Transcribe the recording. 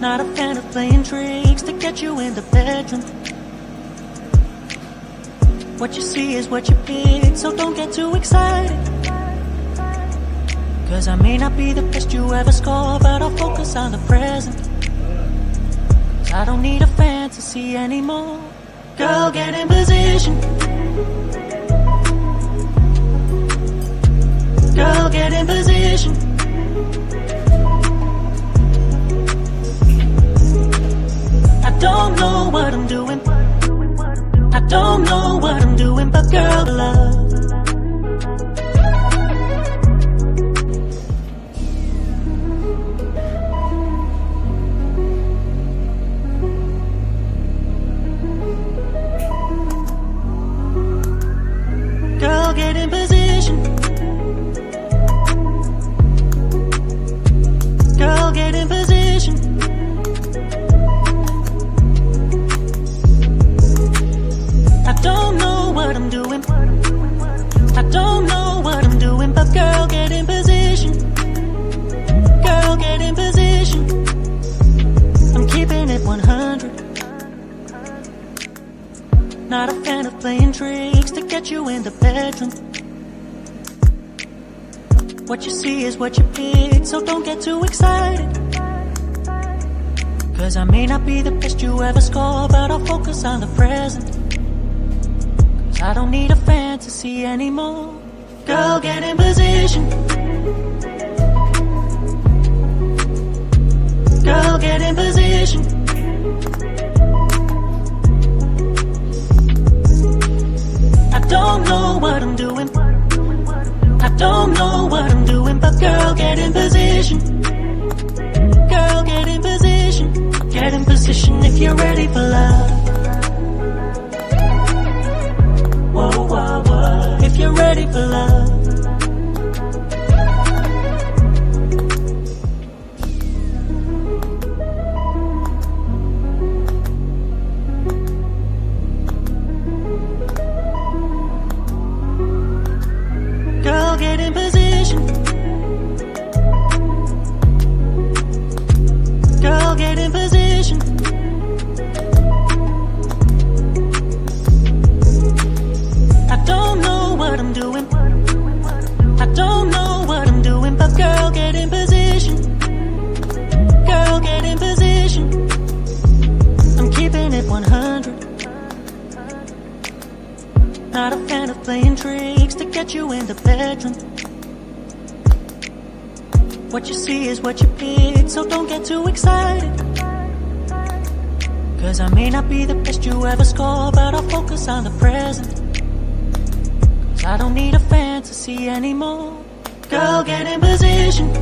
Not a fan of playing tricks to get you in the bedroom. What you see is what you pick, so don't get too excited. Cause I may not be the best you ever score, but I'll focus on the present. Cause I don't need a fantasy anymore. Girl, get in position. Girl, get in position. I don't know what I'm doing. I don't know what I'm doing, but girl, love. Girl, get in position. Girl, get in position. I don't know what I'm doing. I don't know what I'm doing, but girl, get in position. Girl, get in position. I'm keeping it 100. Not a fan of playing tricks to get you in the bedroom. What you see is what you pick, so don't get too excited. Cause I may not be the best you ever score, but I'll focus on the present. Cause I don't need a fantasy anymore. Girl, get in position. Girl, get in position. I don't know what I'm doing. I don't know what I'm doing, but girl, get in position. Girl, get in position. Get in position if you're ready for love. Whoa, whoa, whoa. If you're ready for love. Girl, get in position. Girl, get in position. I don't know what I'm doing. I don't know what I'm doing, but girl, get in position. Girl, get in position. I'm keeping it 100. Not a fan of playing tricks to get you in the bedroom. What you see is what you pick, so don't get too excited. Cause I may not be the best you ever score, but I'll focus on the present. Cause I don't need a fantasy anymore. Girl, get in position.